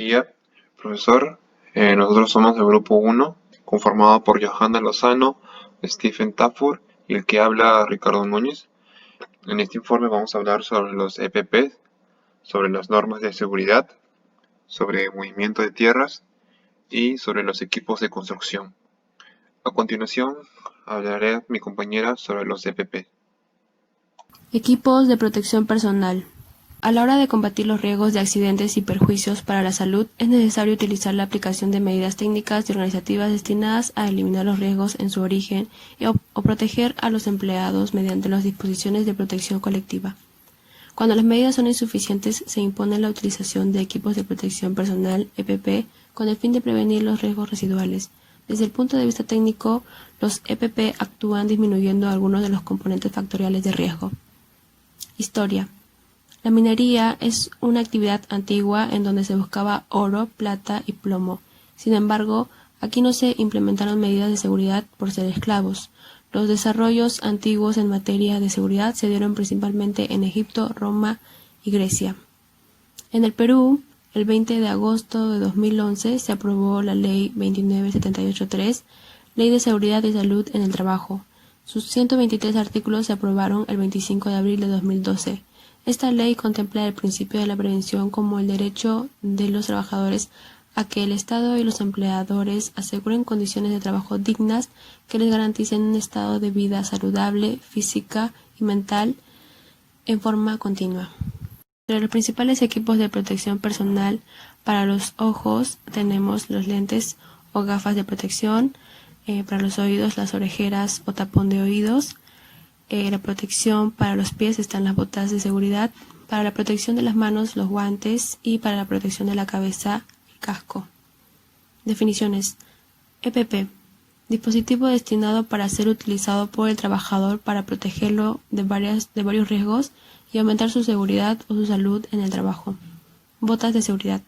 día, profesor. Nosotros somos el grupo 1, conformado por Johanna Lozano, Stephen Tafur y el que habla Ricardo Núñez. En este informe vamos a hablar sobre los EPP, sobre las normas de seguridad, sobre movimiento de tierras y sobre los equipos de construcción. A continuación, hablaré mi compañera sobre los EPP. Equipos de protección personal. A la hora de combatir los riesgos de accidentes y perjuicios para la salud, es necesario utilizar la aplicación de medidas técnicas y organizativas destinadas a eliminar los riesgos en su origen o proteger a los empleados mediante las disposiciones de protección colectiva. Cuando las medidas son insuficientes, se impone la utilización de equipos de protección personal, EPP, con el fin de prevenir los riesgos residuales. Desde el punto de vista técnico, los EPP actúan disminuyendo algunos de los componentes factoriales de riesgo. Historia. La minería es una actividad antigua en donde se buscaba oro, plata y plomo. Sin embargo, aquí no se implementaron medidas de seguridad por ser esclavos. Los desarrollos antiguos en materia de seguridad se dieron principalmente en Egipto, Roma y Grecia. En el Perú, el 20 de agosto de 2011 se aprobó la Ley 29783, Ley de Seguridad y Salud en el Trabajo. Sus 123 artículos se aprobaron el 25 de abril de 2012. Esta ley contempla el principio de la prevención como el derecho de los trabajadores a que el Estado y los empleadores aseguren condiciones de trabajo dignas que les garanticen un estado de vida saludable, física y mental en forma continua. Entre los principales equipos de protección personal para los ojos tenemos los lentes o gafas de protección, para los oídos las orejeras o tapón de oídos. La protección para los pies están las botas de seguridad, para la protección de las manos los guantes y para la protección de la cabeza el casco. Definiciones. EPP. Dispositivo destinado para ser utilizado por el trabajador para protegerlo de varios riesgos y aumentar su seguridad o su salud en el trabajo. Botas de seguridad.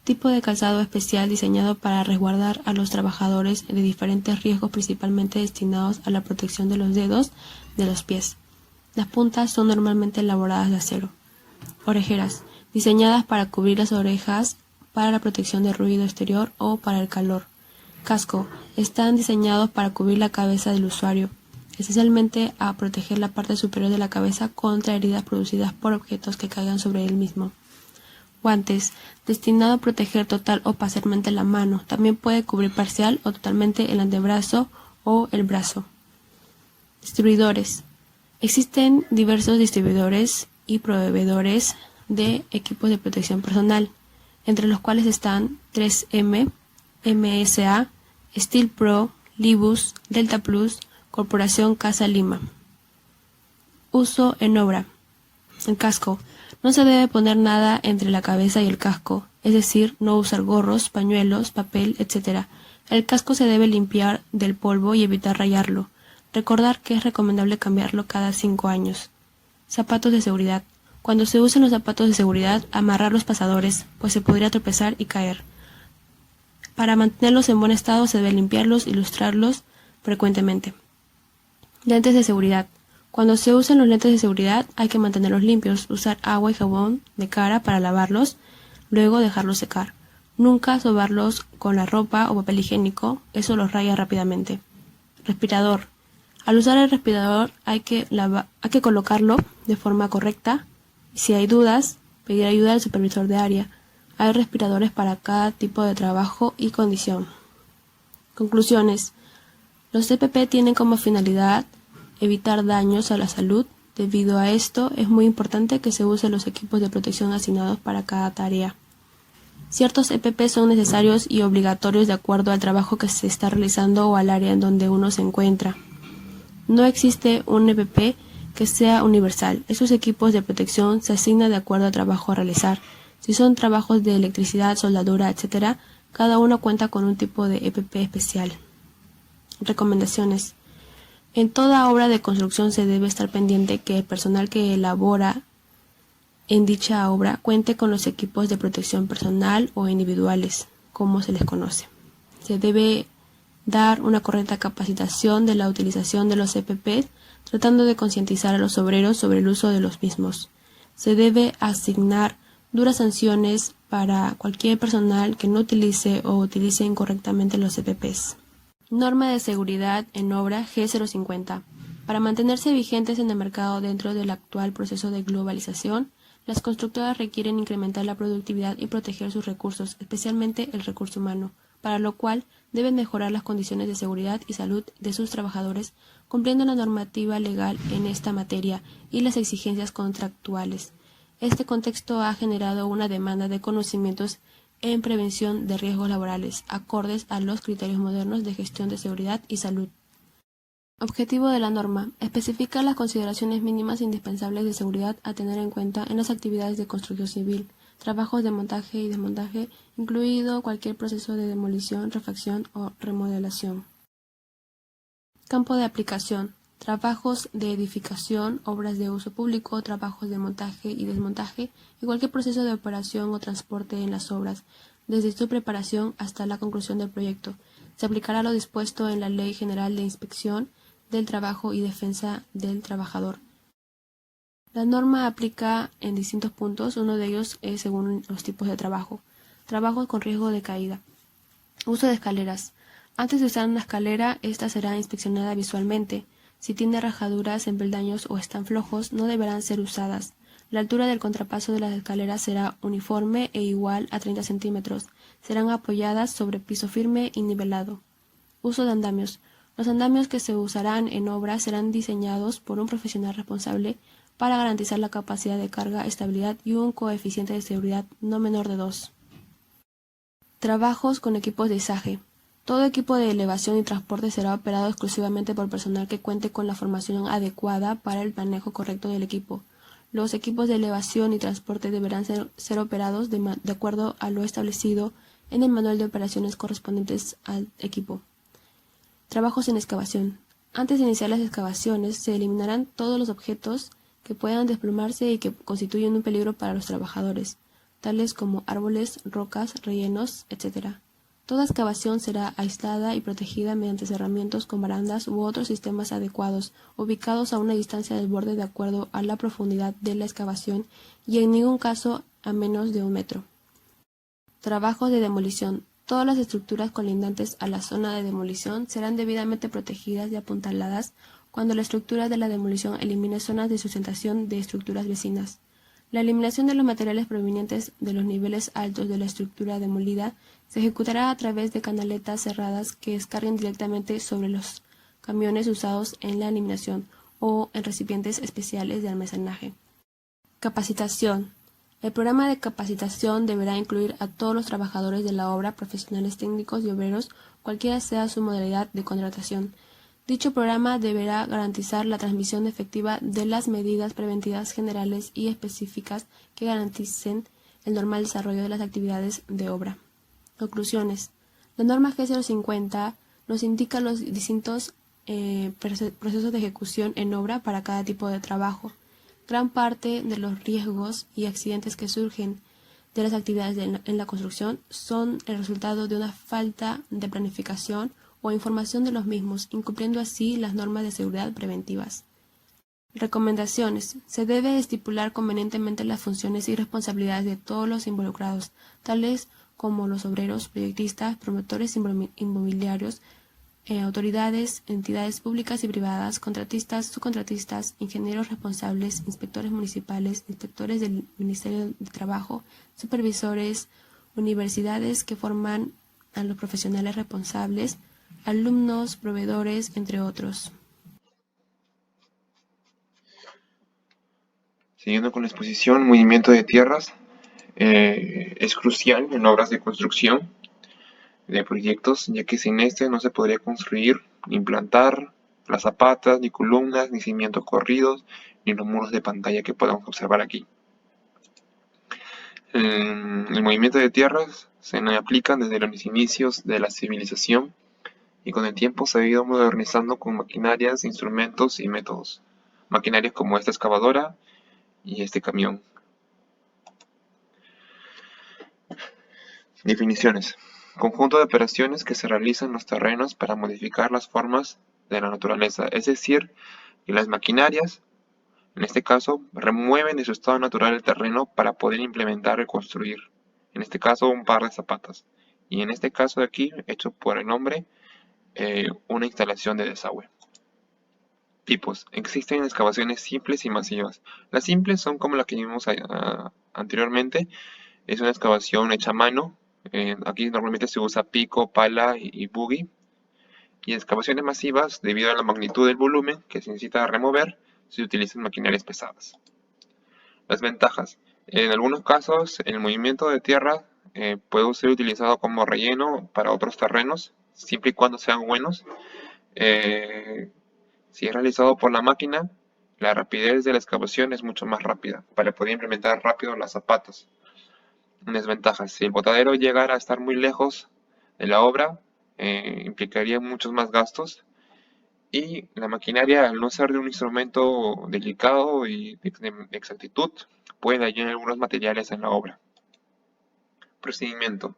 Tipo de calzado especial diseñado para resguardar a los trabajadores de diferentes riesgos, principalmente destinados a la protección de los dedos de los pies. Las puntas son normalmente elaboradas de acero. Orejeras, diseñadas para cubrir las orejas para la protección del ruido exterior o para el calor. Casco, están diseñados para cubrir la cabeza del usuario, esencialmente a proteger la parte superior de la cabeza contra heridas producidas por objetos que caigan sobre él mismo. Guantes, destinado a proteger total o parcialmente la mano, también puede cubrir parcial o totalmente el antebrazo o el brazo. Distribuidores. Existen diversos distribuidores y proveedores de equipos de protección personal, entre los cuales están 3M, MSA, Steel Pro, Libus, Delta Plus, Corporación Casa Lima. Uso en obra. El casco. No se debe poner nada entre la cabeza y el casco, es decir, no usar gorros, pañuelos, papel, etc. El casco se debe limpiar del polvo y evitar rayarlo. Recordar que es recomendable cambiarlo cada 5 años. Zapatos de seguridad. Cuando se usen los zapatos de seguridad, amarrar los pasadores, pues se podría tropezar y caer. Para mantenerlos en buen estado se debe limpiarlos y lustrarlos frecuentemente. Lentes de seguridad. Cuando se usan los lentes de seguridad hay que mantenerlos limpios, usar agua y jabón de cara para lavarlos, luego dejarlos secar. Nunca sobarlos con la ropa o papel higiénico, eso los raya rápidamente. Respirador. Al usar el respirador hay que colocarlo de forma correcta. Si hay dudas, pedir ayuda al supervisor de área. Hay respiradores para cada tipo de trabajo y condición. Conclusiones. Los EPP tienen como finalidad evitar daños a la salud. Debido a esto, es muy importante que se usen los equipos de protección asignados para cada tarea. Ciertos EPP son necesarios y obligatorios de acuerdo al trabajo que se está realizando o al área en donde uno se encuentra. No existe un EPP que sea universal. Esos equipos de protección se asignan de acuerdo al trabajo a realizar. Si son trabajos de electricidad, soldadura, etc., cada uno cuenta con un tipo de EPP especial. Recomendaciones. En toda obra de construcción se debe estar pendiente que el personal que elabora en dicha obra cuente con los equipos de protección personal o individuales, como se les conoce. Se debe dar una correcta capacitación de la utilización de los EPP, tratando de concientizar a los obreros sobre el uso de los mismos. Se debe asignar Duras sanciones para cualquier personal que no utilice o utilice incorrectamente los EPPs. Norma de seguridad en obra G050. Para mantenerse vigentes en el mercado dentro del actual proceso de globalización, las constructoras requieren incrementar la productividad y proteger sus recursos, especialmente el recurso humano, para lo cual deben mejorar las condiciones de seguridad y salud de sus trabajadores, cumpliendo la normativa legal en esta materia y las exigencias contractuales. Este contexto ha generado una demanda de conocimientos en prevención de riesgos laborales, acordes a los criterios modernos de gestión de seguridad y salud. Objetivo de la norma. Especifica las consideraciones mínimas indispensables de seguridad a tener en cuenta en las actividades de construcción civil, trabajos de montaje y desmontaje, incluido cualquier proceso de demolición, refacción o remodelación. Campo de aplicación. Trabajos de edificación, obras de uso público, trabajos de montaje y desmontaje y cualquier proceso de operación o transporte en las obras, desde su preparación hasta la conclusión del proyecto. Se aplicará lo dispuesto en la Ley General de Inspección del Trabajo y Defensa del Trabajador. La norma aplica en distintos puntos, uno de ellos es según los tipos de trabajo. Trabajos con riesgo de caída. Uso de escaleras. Antes de usar una escalera, esta será inspeccionada visualmente. Si tiene rajaduras en peldaños o están flojos, no deberán ser usadas. La altura del contrapaso de las escaleras será uniforme e igual a 30 centímetros. Serán apoyadas sobre piso firme y nivelado. Uso de andamios. Los andamios que se usarán en obra serán diseñados por un profesional responsable para garantizar la capacidad de carga, estabilidad y un coeficiente de seguridad no menor de 2. Trabajos con equipos de izaje. Todo equipo de elevación y transporte será operado exclusivamente por personal que cuente con la formación adecuada para el manejo correcto del equipo. Los equipos de elevación y transporte deberán ser operados de acuerdo a lo establecido en el manual de operaciones correspondientes al equipo. Trabajos en excavación. Antes de iniciar las excavaciones, se eliminarán todos los objetos que puedan desplomarse y que constituyen un peligro para los trabajadores, tales como árboles, rocas, rellenos, etc. Toda excavación será aislada y protegida mediante cerramientos con barandas u otros sistemas adecuados, ubicados a una distancia del borde de acuerdo a la profundidad de la excavación y en ningún caso a menos de 1 metro. Trabajos de demolición. Todas las estructuras colindantes a la zona de demolición serán debidamente protegidas y apuntaladas cuando la estructura de la demolición elimine zonas de sustentación de estructuras vecinas. La eliminación de los materiales provenientes de los niveles altos de la estructura demolida se ejecutará a través de canaletas cerradas que descarguen directamente sobre los camiones usados en la eliminación o en recipientes especiales de almacenaje. Capacitación. El programa de capacitación deberá incluir a todos los trabajadores de la obra, profesionales técnicos y obreros, cualquiera sea su modalidad de contratación. Dicho programa deberá garantizar la transmisión efectiva de las medidas preventivas generales y específicas que garanticen el normal desarrollo de las actividades de obra. Conclusiones. La norma G050 nos indica los distintos procesos de ejecución en obra para cada tipo de trabajo. Gran parte de los riesgos y accidentes que surgen de las actividades en la construcción son el resultado de una falta de planificación o información de los mismos, incumpliendo así las normas de seguridad preventivas. Recomendaciones. Se debe estipular convenientemente las funciones y responsabilidades de todos los involucrados, tales como los obreros, proyectistas, promotores inmobiliarios, autoridades, entidades públicas y privadas, contratistas, subcontratistas, ingenieros responsables, inspectores municipales, inspectores del Ministerio de Trabajo, supervisores, universidades que forman a los profesionales responsables, alumnos, proveedores, entre otros. Siguiendo con la exposición, movimiento de tierras es crucial en obras de construcción de proyectos, ya que sin este no se podría construir, ni implantar las zapatas, ni columnas, ni cimientos corridos, ni los muros de pantalla que podemos observar aquí. El movimiento de tierras se aplica desde los inicios de la civilización y con el tiempo se ha ido modernizando con maquinarias, instrumentos y métodos. Maquinarias como esta excavadora y este camión. Definiciones. Conjunto de operaciones que se realizan en los terrenos para modificar las formas de la naturaleza, es decir, que las maquinarias En este caso, remueven de su estado natural el terreno para poder implementar y construir. En este caso, un par de zapatas. Y en este caso de aquí, hecho por el hombre, una instalación de desagüe. Tipos. Existen excavaciones simples y masivas. Las simples son como las que vimos anteriormente. Es una excavación hecha a mano. Aquí normalmente se usa pico, pala y buggy. Y excavaciones masivas, debido a la magnitud del volumen que se necesita remover, se utilizan maquinarias pesadas. Las ventajas. En algunos casos, el movimiento de tierra puede ser utilizado como relleno para otros terrenos, siempre y cuando sean buenos. Eh, si es realizado por la máquina, la rapidez de la excavación es mucho más rápida, para poder implementar rápido las zapatas. Desventajas. Si el botadero llegara a estar muy lejos de la obra, implicaría muchos más gastos. Y la maquinaria, al no ser de un instrumento delicado y de exactitud, puede dañar algunos materiales en la obra. Procedimiento.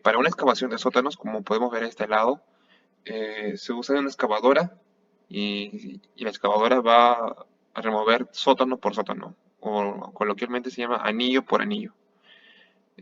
Para una excavación de sótanos, como podemos ver a este lado, se usa una excavadora y la excavadora va a remover sótano por sótano, o coloquialmente se llama anillo por anillo.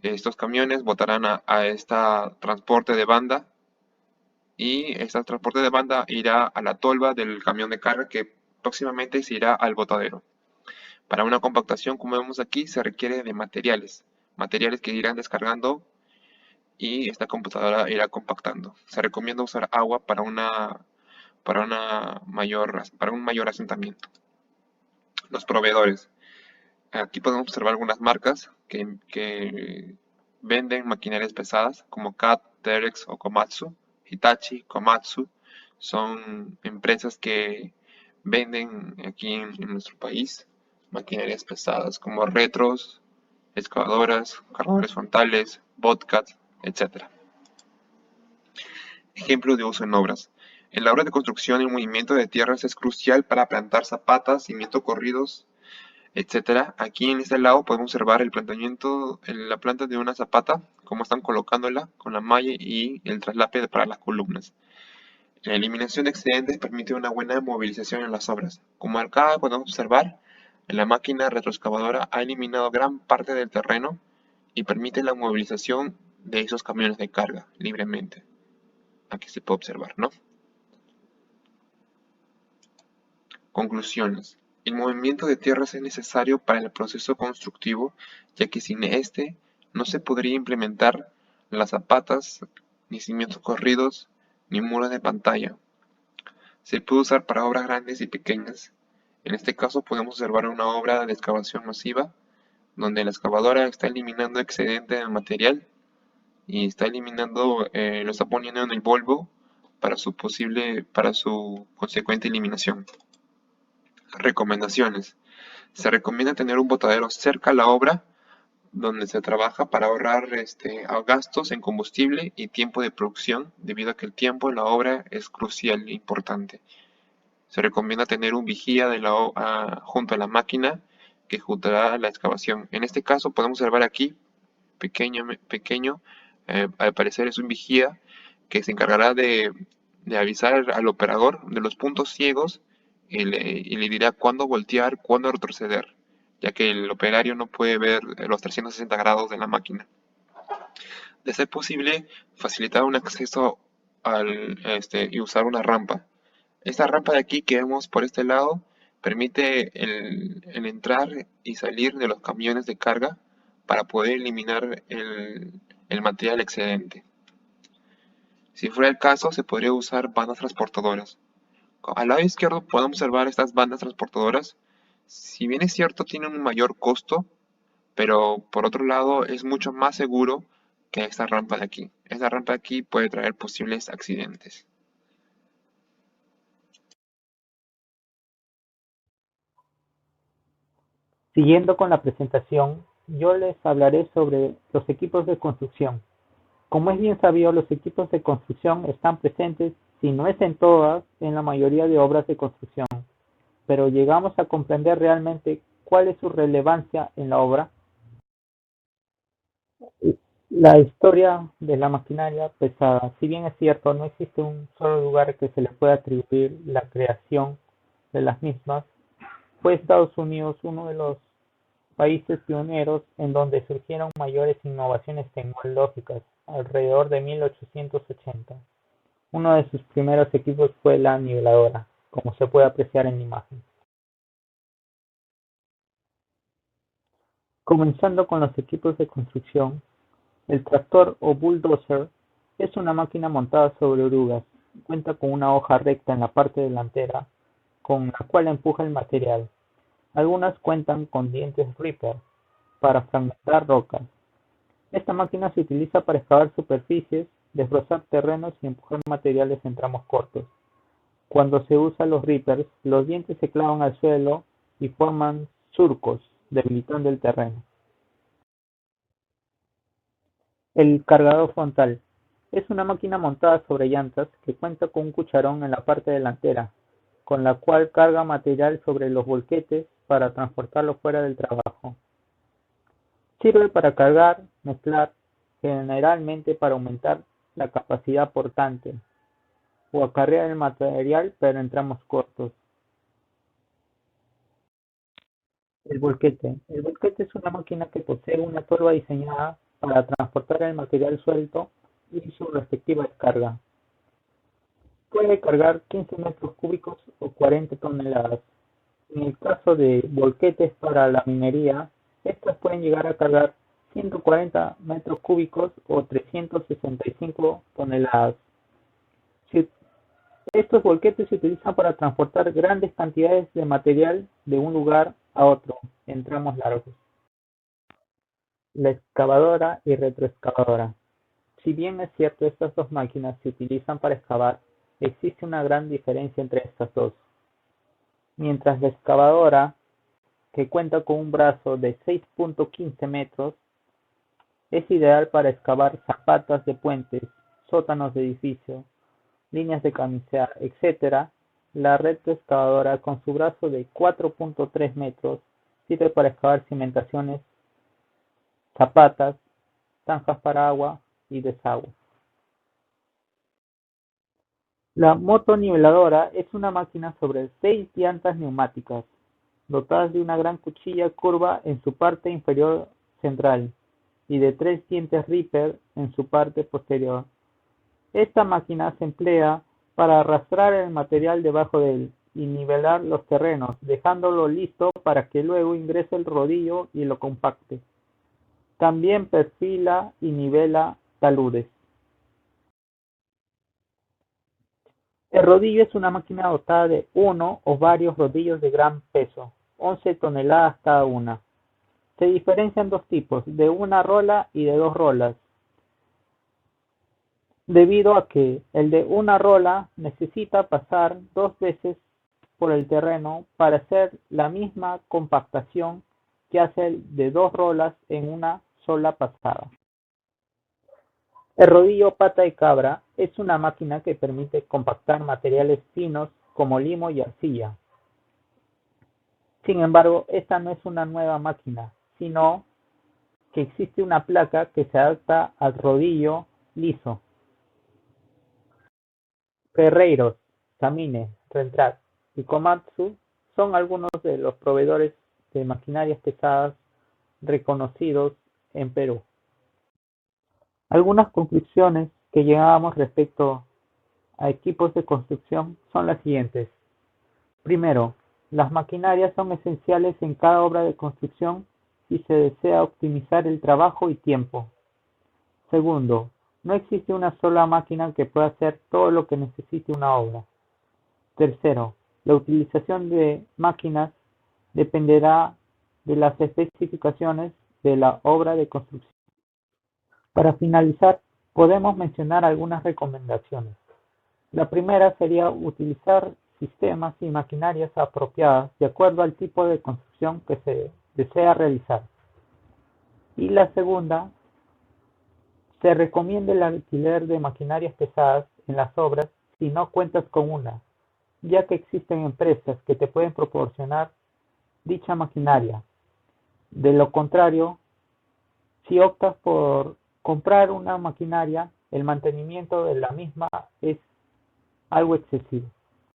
Estos camiones botarán a este transporte de banda y este transporte de banda irá a la tolva del camión de carga que próximamente se irá al botadero. Para una compactación, como vemos aquí, se requiere de materiales que irán descargando y esta computadora irá compactando. Se recomienda usar agua para un mayor asentamiento. Los proveedores. Aquí podemos observar algunas marcas que venden maquinarias pesadas como CAT, Terex o Komatsu. Hitachi, Komatsu son empresas que venden aquí en nuestro país maquinarias pesadas como retros, excavadoras, cargadores frontales, bobcats, etc. Ejemplos de uso en obras. En la obra de construcción, el movimiento de tierras es crucial para plantar zapatas, cimientos corridos, etcétera. Aquí en este lado podemos observar el plantamiento en la planta de una zapata, cómo están colocándola con la malla y el traslape para las columnas. La eliminación de excedentes permite una buena movilización en las obras. Como acá podemos observar, la máquina retroexcavadora ha eliminado gran parte del terreno y permite la movilización de esos camiones de carga libremente. Aquí se puede observar, ¿no? Conclusiones. El movimiento de tierras es necesario para el proceso constructivo, ya que sin este no se podría implementar las zapatas, ni cimientos corridos, ni muros de pantalla. Se puede usar para obras grandes y pequeñas. En este caso podemos observar una obra de excavación masiva, donde la excavadora está eliminando excedente de material y está eliminando, lo está poniendo en el Volvo para su consecuente eliminación. Recomendaciones. Se recomienda tener un botadero cerca a la obra donde se trabaja para ahorrar gastos en combustible y tiempo de producción, debido a que el tiempo en la obra es crucial e importante. Se recomienda tener un vigía junto a la máquina que ejecutará la excavación. En este caso podemos observar aquí, pequeño, al parecer es un vigía que se encargará de avisar al operador de los puntos ciegos y le dirá cuándo voltear, cuándo retroceder, ya que el operario no puede ver los 360 grados de la máquina. De ser posible, facilitar un acceso y usar una rampa. Esta rampa de aquí que vemos por este lado permite el entrar y salir de los camiones de carga para poder eliminar el material excedente. Si fuera el caso, se podría usar bandas transportadoras. Al lado izquierdo podemos observar estas bandas transportadoras. Si bien es cierto, tienen un mayor costo, pero por otro lado es mucho más seguro que esta rampa de aquí. Esta rampa de aquí puede traer posibles accidentes. Siguiendo con la presentación, yo les hablaré sobre los equipos de construcción. Como es bien sabido, los equipos de construcción están presentes, si no es en todas, en la mayoría de obras de construcción, pero llegamos a comprender realmente cuál es su relevancia en la obra. La historia de la maquinaria pesada, si bien es cierto, no existe un solo lugar que se le pueda atribuir la creación de las mismas, Fue Estados Unidos uno de los países pioneros en donde surgieron mayores innovaciones tecnológicas alrededor de 1880. Uno de sus primeros equipos fue la niveladora, como se puede apreciar en la imagen. Comenzando con los equipos de construcción, el tractor o bulldozer es una máquina montada sobre orugas. Cuenta con una hoja recta en la parte delantera, con la cual empuja el material. Algunas cuentan con dientes Ripper para fragmentar rocas. Esta máquina se utiliza para excavar superficies, desbrozar terrenos y empujar materiales en tramos cortos. Cuando se usan los Rippers, los dientes se clavan al suelo y forman surcos, debilitando el terreno. El cargador frontal es una máquina montada sobre llantas que cuenta con un cucharón en la parte delantera, con la cual carga material sobre los volquetes para transportarlo fuera del trabajo. Sirve para cargar, mezclar, generalmente para aumentar la capacidad portante, o acarrear el material pero en tramos cortos. El volquete. El volquete es una máquina que posee una tolva diseñada para transportar el material suelto y su respectiva descarga. Puede cargar 15 metros cúbicos o 40 toneladas. En el caso de volquetes para la minería, estos pueden llegar a cargar 140 metros cúbicos o 365 toneladas. Estos volquetes se utilizan para transportar grandes cantidades de material de un lugar a otro en tramos largos. La excavadora y retroexcavadora. Si bien es cierto estas dos máquinas se utilizan para excavar, existe una gran diferencia entre estas dos. Mientras la excavadora, que cuenta con un brazo de 6.15 metros, es ideal para excavar zapatas de puentes, sótanos de edificios, líneas de camisear, etc., la retroexcavadora con su brazo de 4.3 metros sirve para excavar cimentaciones, zapatas, zanjas para agua y desagües. La motoniveladora es una máquina sobre 6 llantas neumáticas, dotadas de una gran cuchilla curva en su parte inferior central y de 3 dientes Ripper en su parte posterior. Esta máquina se emplea para arrastrar el material debajo de él y nivelar los terrenos, dejándolo listo para que luego ingrese el rodillo y lo compacte. También perfila y nivela taludes. El rodillo es una máquina dotada de uno o varios rodillos de gran peso, 11 toneladas cada una. Se diferencian dos tipos, de una rola y de dos rolas, debido a que el de una rola necesita pasar 2 veces por el terreno para hacer la misma compactación que hace el de 2 rolas en una sola pasada. El rodillo pata de cabra es una máquina que permite compactar materiales finos como limo y arcilla. Sin embargo, esta no es una nueva máquina, sino que existe una placa que se adapta al rodillo liso. Ferreiros, Samine, Rentrac y Komatsu son algunos de los proveedores de maquinarias pesadas reconocidos en Perú. Algunas conclusiones que llegamos respecto a equipos de construcción son las siguientes. Primero, las maquinarias son esenciales en cada obra de construcción si se desea optimizar el trabajo y tiempo. Segundo, no existe una sola máquina que pueda hacer todo lo que necesite una obra. Tercero, la utilización de máquinas dependerá de las especificaciones de la obra de construcción. Para finalizar, podemos mencionar algunas recomendaciones. La primera sería utilizar sistemas y maquinarias apropiadas de acuerdo al tipo de construcción que se desea realizar. Y la segunda, se recomienda el alquiler de maquinarias pesadas en las obras si no cuentas con una, ya que existen empresas que te pueden proporcionar dicha maquinaria. De lo contrario, si optas por comprar una maquinaria, el mantenimiento de la misma es algo excesivo.